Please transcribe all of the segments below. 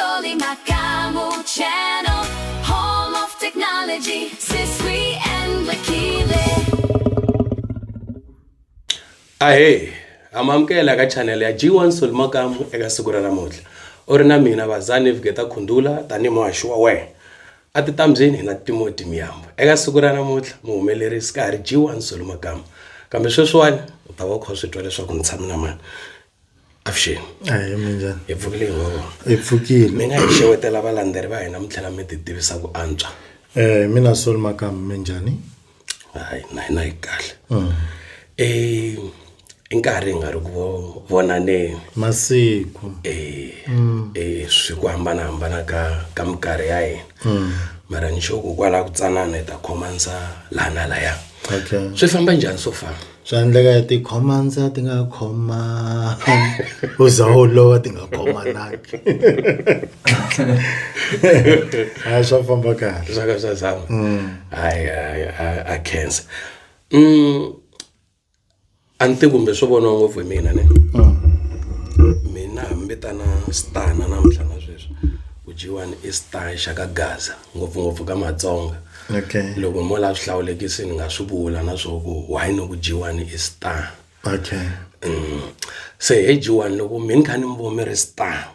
Soli Makamu channel, home of technology, Siswi and Lakile. Ahe, amamkela ka channel ya G1 Soli Makamu eka siku ra namuntlha. U ri na mina Bazani Vgeta Khundula tani muhaxi wa wena. A ti tambyeni na Timothy Miyambo. Eka siku ra namuntlha muhumelerisi ka hari G1 Soli Makamu. Kambe sweswiwani u ta va kho swi twa leswaku ni tshama na mani. Avuxeni. Ahe minjhani? Hi pfukile hi nghovo. Hi pfukile. Mi nga hi xewetela valandzeleri va hina mi tlhela mi ti tivisa ku antswa. Mina Soli Makamu minjhani? Hayi na hina hi kahle. I nkarhi nga ri ku vonaneni. Masiku. Swi ku hambanahambana ka minkarhi ya hina. Mara ni xo ku kwala ku tsanana hi ta khomanisa laha na laya. Okay. Swi famba njhani so far? Swi endleka ti khomanisa ti nga khoma u za u lova ti nga khomanangi. Hayi swa famba kahle. Swa ka swa zama. Hayi a khensa. A ni tivi kumbe swo voniwa ngopfu hi mina ne. Mina hambitana star na namuntlha na sweswi. Ku G1 i star xa ka Gaza ngopfungopfu ka Matsonga. Okay. Loko mo la swi hlawulekisi ni nga swi vula na swo ku why no ku G1 i star. Okay. Se hi G1 loko mi kha ni mvo mi ri star.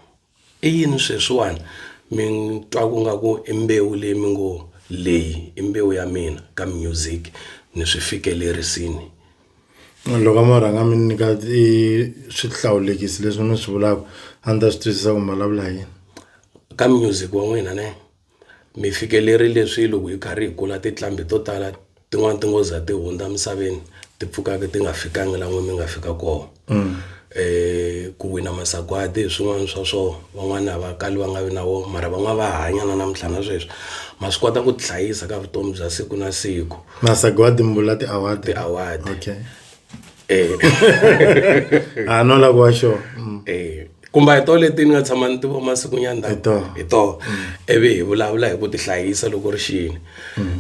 I yini sweswiwani mi twa ku nga ku imbewu leyi mi ngo leyi imbewu ya mina ka music ni swi fikelerisini. Loko mo rhanga mi nyika swihlawulekisi leswi mi swi vulaka a ni ta swi twisisa ku vulavula yini. Ka music wa n'wina ne mi fikeleri leswi loko hi karhi hi kula titlambi to tala tin'wana ti ngo za ti hundza misaveni ti pfukaka ti nga fikangi laha mi nga fika kona. Ku wina masagwadi hi swin'wana swa swo van'wana va kali va nga vi na wo mara van'wana va hanya na namuntlha na sweswi ma swi kota ku tihlayisa ka vutomi bya siku na siku. Masagwadi mbula ti-award. Ti-award. Okay. No la ku wa xo. Kumba hi to leti ni nga tshama ni tiva masiku nyana Hi to. Ivi hi vulavula hi ku tihlayisa loko ri xini.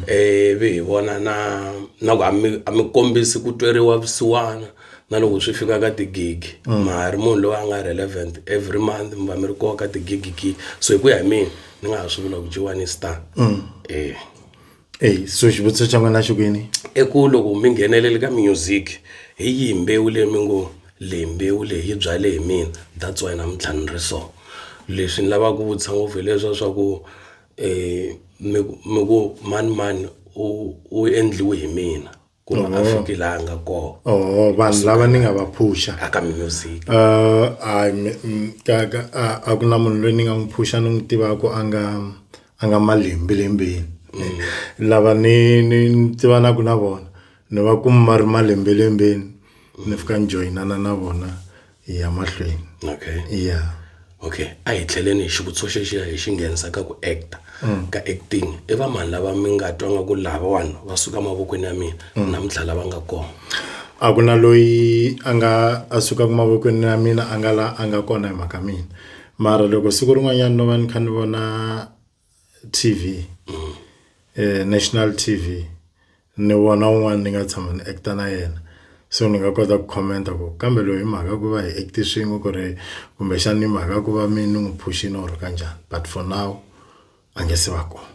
Ivi hi vona na ku a mi kombisi ku tweriwa vusiwana na loko swi fika ka tigig ma ri munhu loyi a nga relevant every month mi va mi ri koka ka tigig so hi ku ya hi mina ni nga ha swi vula ku G1 star. So xivutiso xa n'wina xi kwini? Eku loko mi nghenelele ka music hi yihi mbewu leyi mi ngo leyi mbewu leyi yi byale hi mina that's why namuntlha ni ri so. Leswi ni lavaka ku vutisa ngopfu hi leswiya swa ku mi ku mani u endliwe hi mina ku va a fiki laha a nga kona. Vanhu lava ni nga va phusha aka music. A ku na munhu loyi ni nga n'wi phusha ni n'wi tivaka a nga malembelembeni. Lava ni tivanaku na vona ni va kuma ma ri malembelembeni ni fika ni joyinana na vona hi ya mahlweni. Okay. Yeah. Okay, a hi tlheleni hi xivutiso xexiya hi xi nghenisa ka ku acta ka acting i va mani lava mi nga twanga ku lavawani va suka mavokweni ya mina namuntlha lava nga kona? A ku na loyi a sukaka mavokweni ya mina a nga kona hi mhaka mina mara loko siku rin'wanyana no va ni kha ni vona TV national TV ni vona un'wana ni nga tshama ni acta na yena so ni nga kota ku commenta ku kambe loyi mhaka ku va hi acti swin'we ku ri kumbexana ni mhaka ku va mi ni n'wi phushini or kanjhani but for now a nge se va kona.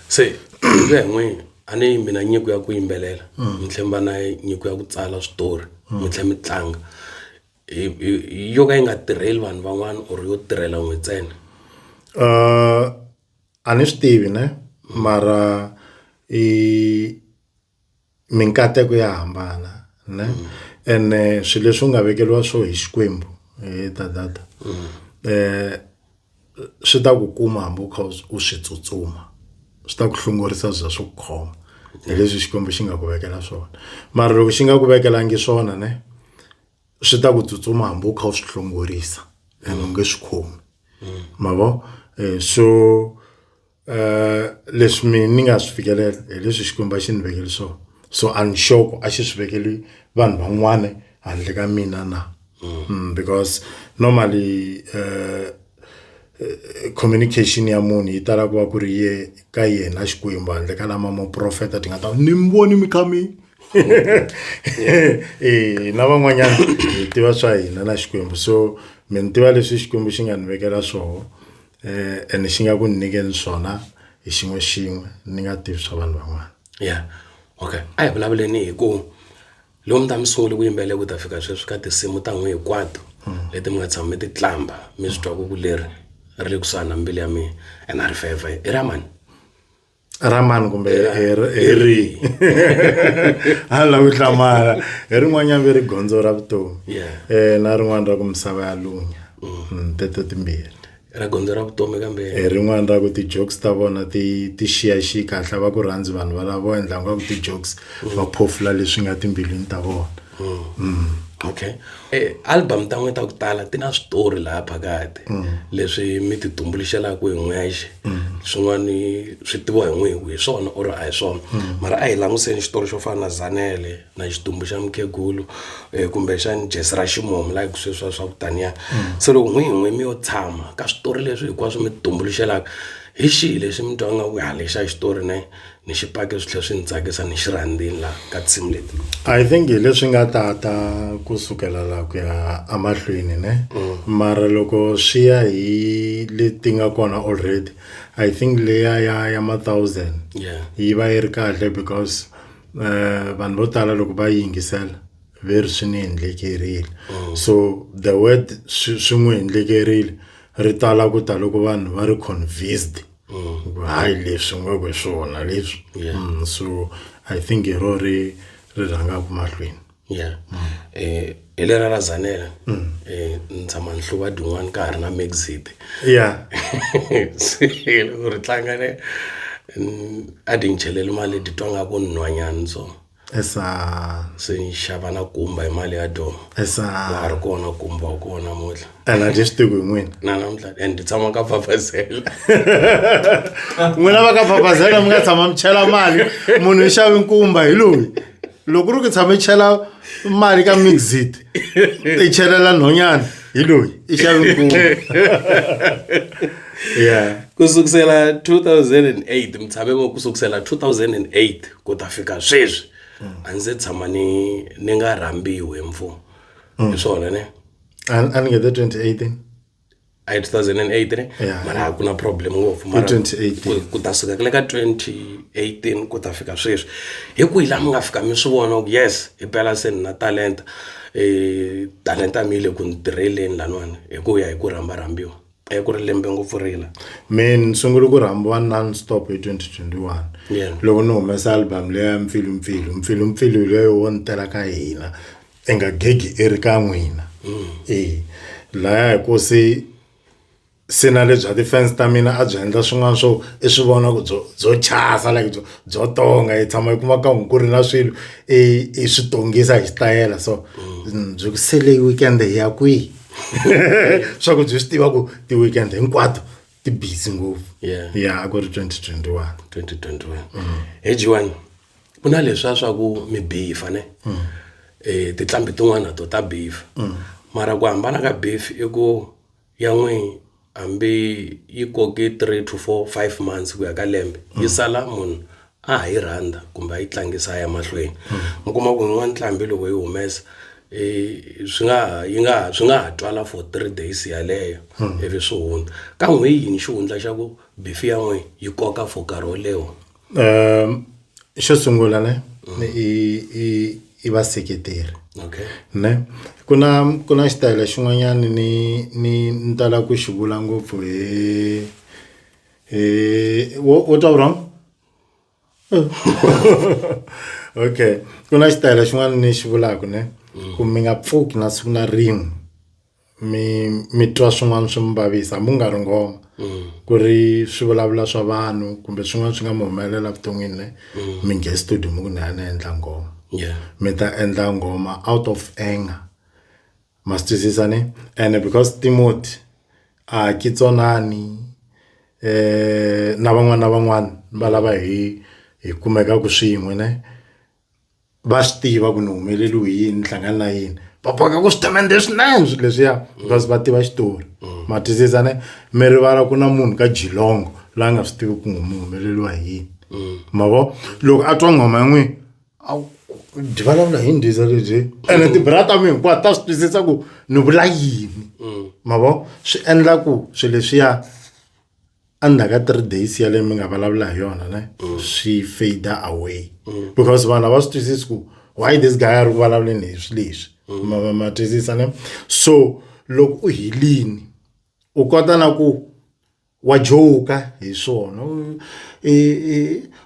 Se ve n'wina a ni mina nyiko ya ku yimbelela mi tlhemba na nyiko ya ku tsala switori mi tlhela mi tlanga yo ka yi nga tirheli vanhu van'wana or yo tirhela n'wi ntsena? A ni swi tivi ne mara minkateko ya hambana ne ene swilo leswi nga vekeliwa swo hi Xikwembu data swi ta ku kuma hambi u kha u swi tsutsuma swi ta ku hlongorisa za swo khoma hi leswi Xikwembu xi nga ku vekela swona mara loko xi nga ku vekelangi swona ne swi ta ku tsutsuma hambi u kha u swi hlongorisa ene u nge swi khomi ma vo so leswi mina ni nga swi fikelela hi leswi Xikwembu xi ni vekele swona so I'm sure a xi swi vekeli vanhu van'wana handle ka mina na because normally communication ya munhu yi tala ku va ku ri ka yena Xikwembu handle ka lama mo profeta ti nga ta ni mi voni mi khamini na van'wanyana hi tiva swa hina na Xikwembu so mi tiva leswi Xikwembu xi nga ni vekela swona and xi nga ku nyikeni swona hi xin'we ni nga tivi swa vanhu van'wana. Yeah, okay. A hi vulavuleni hi ku lomu ta mi sungule ku yimbelela ku ta fika sweswi ka tinsimu ta n'we hinkwato leti mi nga tshama mi ti tlamba mi swi twa ku leri ri le kusuhani na mbilu ya mina and a ri feva i ra mani? Ramani kumbe ri a la ku hlamala hi rin'wanyana ve ri gondzo ra vutomi na rin'wana ra ku misava ya lunya teto timbirhi ra gondzo ra vutomi kambe rin'wana ra ku ti-jokes ta vona ti xiyaxi kahle va ku rhandzi vanhu va lava endla nga ku ti-jokes va phofula leswi nga timbilwini ta vona. Okay. Album ta n'we ta ku tala ti na switori laha phakati leswi mi ti tumbuluxelaku hi n'wexe swin'wani swi tiviwa hi n'we hi swona or a hi swona mara a hi langutiseni xitori xo fana na Zanele na xitumbu xa mukhegulu kumbe xani Jesi ra ximumu like sweswiya swa ku taniya se loko n'we mi yo tshama ka switori leswi hinkwaswo mi ti tumbuluxelaka hi xihi lexi mi twa nga ku lexa xitori ni xi pake swi tlhela swi ni tsakisa ni xi rhandzini laha ka tinsimu leti? I think hi leswi nga tata kusukela laha ku ya amahlweni ne mara loko swi ya hi leti nga kona already I think leya ya ma 1000 yi va yi ri kahle because vanhu vo tala loko va yingisela ve ri swi ni endlekerile so the word swi n'wi endlekerile ri tala ku ta loko vanhu va ri convinced hayi leswi ngeke hi swona leswi so I think hi ro ri rhangaku mahlweni. Hi lera ra Zanele ni tshama ni hluva din'wani ka ha ri na Maxit loko ri tlangane a di ni cheleli mali di twa nga ku nhwanyani so se ni xava na kumba hi mali ya doma wa ri kona kumba wa kona namuntlha and a just go n'wina na namuntlha and di tshama ka Fafazela n'wina va ka Fafazela mi nga tshama mi chela mali munhu i xavi nkumba hi loyi loko ri ku tshama i chela mali ka Maxit i chelela nhonyana hi loyi i xavi nkumba kusukisela 2008 mtshame kusukisela 2008 ku ta fika sweswi a ndzi tshama ni nga rhambiwi mfu hi swona ne a ni ngete 2018 ai 2008 ne mara ku na problem ngopfu mara 2018 ku ta suka ka 2018 ku ta fika sweswi hi ku ila mi nga fika mi swi vona ku yes hi phela se na talenta talenta mi le ku ntirheleni lan'wana hi ku ya hi ku rhambiwa ku ri lembe ngopfu rila men sungula ku rhambiwa non-stop hi 2021 loko ni humesa album leya mfilu leyo wo ntela ka hina enga gigi eri ka n'wina laya hi ku se na le bya defense ta mina a byi endla swin'wana swo i swi vona ku byo chasa like byo tonga hi tshama hi kuma ka ku ri na swilo i swi tongisa hi xitayela so byi ku sele weekend hi ya kwihi swa ku byi swi tiva ku ti-weekend hinkwato ti busy ngopfu ku ri 2021 hi Jiwani ku na leswiya swa ku mi beefa ne titlambi tin'wana to ta beef mara ku hambana ka beef i ku ya n'we hambi yi koke 3 to 4 5 months ku ya ka lembe yi sala munhu a ha yi rhandza kumbe a yi tlangisa ya mahlweni mi kuma ku n'wana ntlambi loko yi humesa swi nga ha twala for 3 days yaleyo ivi swi hundza ka n'we yini xihundla xa ku beef ya n'we yi koka for nkarhi wo leho? Xo sungula ne i vaseketeri ne ku na xitayile xin'wanyana ni tala ku xi vula ngopfu wo twa wrong okay ku na xitayile xin'wana ni xi vulaka ne ku mi nga pfuki na siku na rin'we mi twa swin'wana swi mi vavisa mu nga ri ngoma ku ri swi vulavula swa vanhu kumbe swin'wana swi nga mi humelela vuton'wini ne mi nge studio mu ku ni endla ngoma mi ta endla ngoma out of anger ma swi twisisa ne and because Timothy a kitsonani na van'wana va lava hi kumeka ku swin'we ne va swi tiva ku ni humeleliwe yini hlangana na yini va boka ku switemende swinene swilo leswiya because va tiva xitori ma twisisa ne mi rivala ku na munhu ka Jilongo la nga swi tivi ku n'wi humeleliwa hi yini ma vo loko a twa ngoma y'nwi di vulavula hi ndiza lebyi ene tibrata mi hinkwato ta swi twisisa ku ni vula yini ma vo swi endla ku swilo leswiya under ka 3 days yale mi nga vulavula hi yona ne swi fade away because vanhu va swi twisisi ku why this guy a ri vulavuleni hi swi leswi ma twisisa ne so loko u hilini u kota na ku wa joka hi swona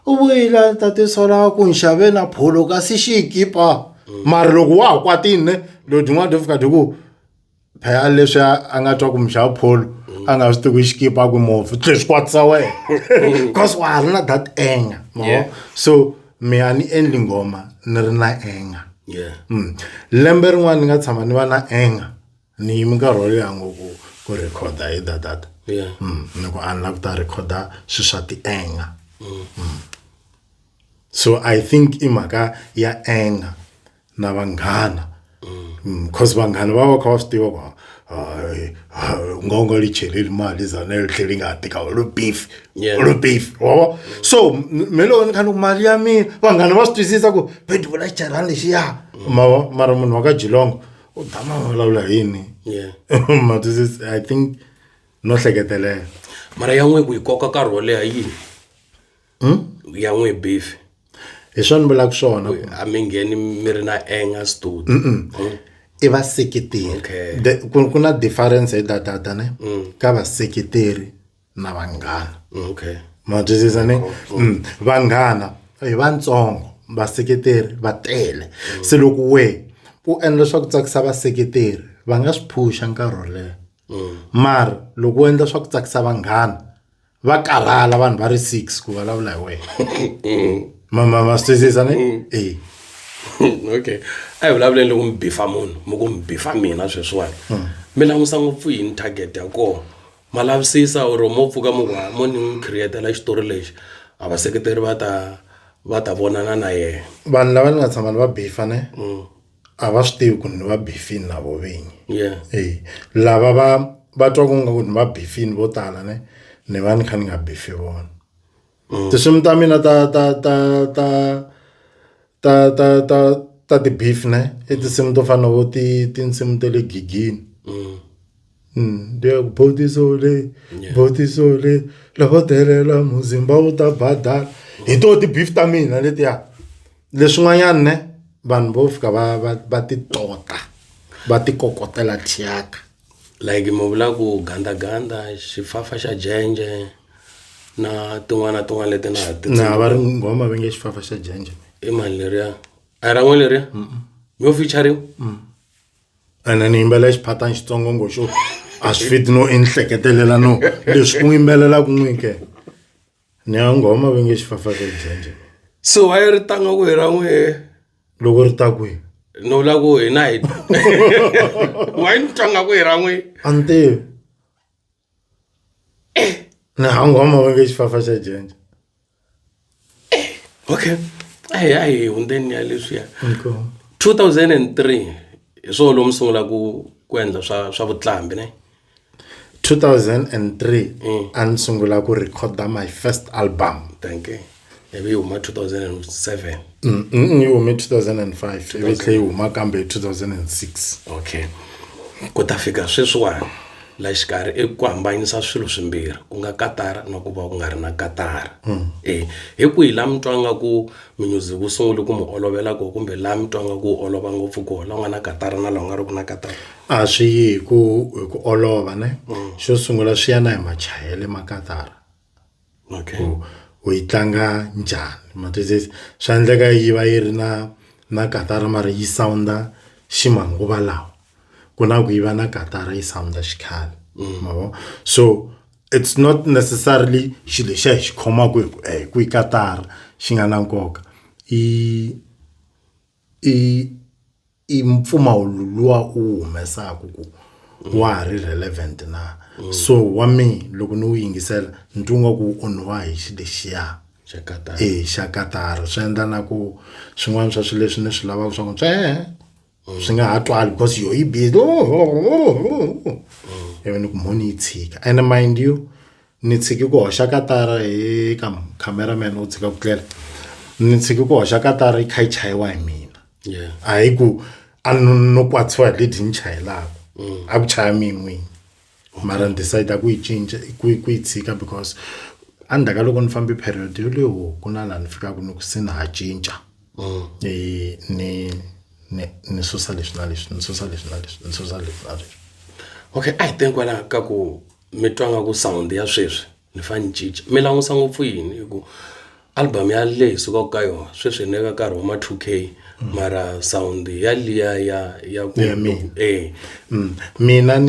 u vuyela tatisola ku nxave na pholo kasi xikipa mara loko wa ha kwatini ne lo din'wana to fika ku phaya leswi a nga twa ku mixava pholo a nga swi tivi xikipa ku movha leswi kwatisa wena because wa ha ri na that anger so me a ni endli ngoma ni ri na anger lembe rin'wana ni nga tshama ni va na anger ni yimi nkarhi wo leha ngopfu ku rhekhoda hi data ni ku a ni lava ku ta rhekhoda swi swa ti-anger so I think i mhaka ya anger na vanghana because vanghana va va kha va swi tiva ku ngongo li cheleli mali zanele tlheli nga tika lo beef so me lo ni khani mali ya mina vanghana va swi twisisa ku bedi vula charani lexiya mara munhu wa ka Jilongo u dama vulavula yini ma twisisa I think no hleketelela mara ya n'we ku yi koka nkarhi wo leha yini ya n'we beef hi swona vulaka swona a mi ngheni mi ri na anger studio i vaseketeri ku na difference hi data ne ka vaseketeri na vanghana ma twisisa ne vanghana hi vatsongo vaseketeri va tele se loko we u endla swa ku tsakisa vaseketeri va nga swi phusha nkarhi wo leha mara loko u endla swa ku tsakisa vanghana va karhala vanhu va ri 6 ku vulavula hi wena ma swi twisisa ne okay a hi vulavuleni loko mi bifa munhu mi ku mi bifa mina sweswiwani mi langusa ngopfu yini target ya kona ma lavisisa or mo pfuka mo ni createla xitori lexi a vaseketeri va ta vonana na yena vanhu lava ni nga tshama ni va bifa ne a va swi tivi ku ni va bifini na vo vinyi lava va twa ku nga ku ni va bifini vo tala ne ni va ni kha ni nga bifi vona tinsimu ta mina ta ti-beef ne i tinsimu to fana vo tinsimu ta le gigini botisole loko delela muzimba wu ta badala hi to ti-beef ta mina letiya leswin'wanyana ne vanhu vo fika va ti tota va ti kokotela thyaka like mo vula ku gandaganda xifafa xa jenje na tin'wana leti na va ri ngoma va nge xifafa xa jenje i mali leriya a ra n'we leriya mi yo featuring ene ni yimbela xiphatani xitsongo ngo xo a swi fit no enhleketelela no leswi ku yimbelela ku n'wi ke ni ya ngoma va nge xifafa xa jenje so wa ri tanga ku hi ra n'we loko ri ta kwihi no la ku hi na hi wa ni tanga ku hi ra n'we ante na ngoma va nge xifafa xa jenje okay ai undeni ya leswiya 2003 hi swona lomu sungula ku endla swa vutlambi ne 2003 a ni sungula ku recorda my first album thank you ivi yi huma 2007 yi hume 2005 ivi tlhe yi huma kambe 2006 okay ku ta fika sweswiwani la xikarhi i ku hambanyisa swilo swimbirhi ku nga katara na ku va ku nga ri na katara hi kwihi la mi twanga ku music wu sungule ku mi olovela ko kumbe la mi twanga ku olova ngopfu ko la nga na katara na la nga ri ku na katara a swi yi ku olova ne xo sungula swi ya na hi machayele ma katara okay u yi tlanga njhani matwisisi swa endleka yi va yi ri na katara mara yi sounda ximanguva lawa ku na ku yi va na katara yi sounda xikhale mavo so it's not necessarily xilo lexiya hi xi khomaku ku yi katara xi nga na nkoka i mpfumawulo luwa u humesaku ku wa ha ri relevant na so wa me loko ni wu yingisela ni twa ku onhiwa hi xi lexiya xa katara swi endla na ku swin'wana swa swilo leswi ni swi lavaka swa ku swi nga ha twali because yo yi busy ivi ni ku moni yi tshika and mind you ni tshiki ku hoxa katara eka cameraman u tshika ku tlela ni tshiki ku hoxa katara yi kha yi chayiwa hi mina hayi ku a no kwatsiwa hi leti ni chayelaka a ku chaya mi n'wini mara ni decide ku yi cinca ku yi tshika because anda ka loko ni fambi period yo leyo ku na la ni fika ku ni ku se na ha cinca ni susa leswi na leswi ni susa leswi na leswi ni susa leswi na leswi. Okay, I think kwala ka ku mi twanga ku sound ya sweswi ni fane cinca mi langusa ngopfu yini hi ku album ya leyi suka ka yona sweswi ni ka nkarhi wa ma 2K mara sound ya liya ya ku mina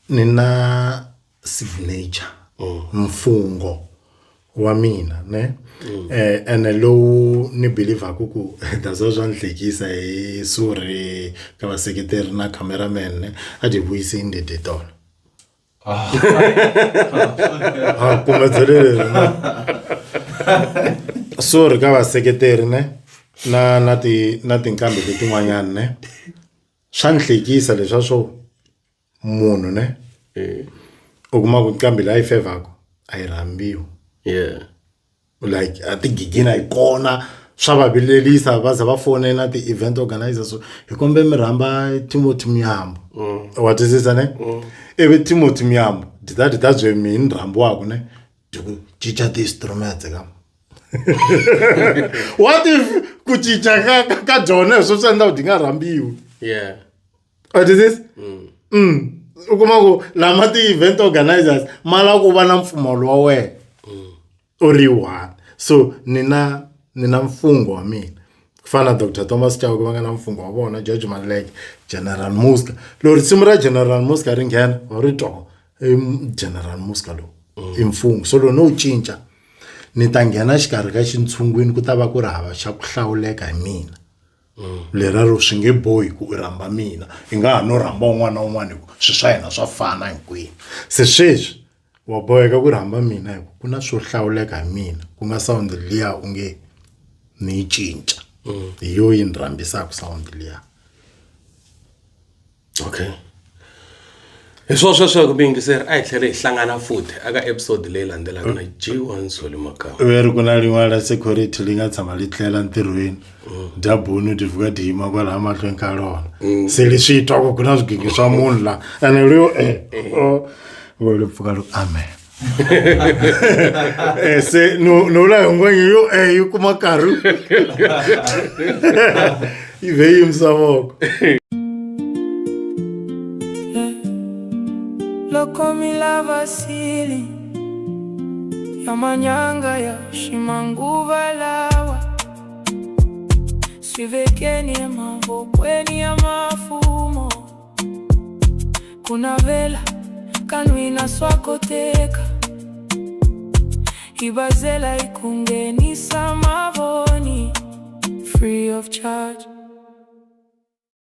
nina signature mfungo wa mina ne ene lowu ni believe ku dazo zwa nhlekisa hi suri ka vaseketeri na cameraman ne a di vuyise in the detail kumethelele sorry ka vaseketeri ne na tinkambi letin'wanyana ne swa nhlekisa leswa swo munhu ne u kuma ku nkambi leyi a yi fevhaku a yi rambiwi like a tigigina hi kona swa va vilelisa va za va fonela ti-event organizers hi kombe mi rhamba Timothy Myambo wa twisisa ne ivi Timothy Myambo di ta bye mi ni rhambiwaku ne ku cinca ti-instruments ka what if ku cinca ka Jona swo swi endla ku di nga rhambiwi wa twisisa u kuma ku lama ti-event organizers mala ku va na mpfumalo wa wena u ri one so nina mfungo wa mina ku fana Dr. Thomas Chauke va nga na mfungo wa vona George Maleke General Muska lori simu ra General Muska ri nghena wa ri twa General Muska lo i mfungo so lo no cinca ni ta nghena xikarhi ka xintshungwini ku ta va ku ri hava xa ku hlawuleka hi mina lera ro swi nge bohi ku u rhamba mina i nga ha no rhamba un'wana na un'wana hi ku swi swa hina swa fana hinkwenu se sweswi wa boheka ku rhamba mina hi ku na swo hlawuleka hi mina ku nga sound liya u nge ni yi cinca hi yo yi ni rhambisaka sound liya. Okay, hi sweswo ku bingiseri a hi tlhela hi hlangana futhi aka episode leyi landzelaka na G1 Solly Makau veri ku na rin'wana ra security li nga tshama li tlela ntirhweni dyabuni ti vuka ti yima kwalaha mahlweni ka rona se leswi yi twaku ku na swigigi swa munhu la ene leyo vo le pfuka loko amen se no la hongwenye yo yi kuma nkarhi yi ve yi yimisa voko. Loko mi lava sili ya manyanga ya shimanguva lawa swivekeni mavokweni ya mafumo kuna vela kanwina swakoteka ibazela ikungenisa mavoni free of charge.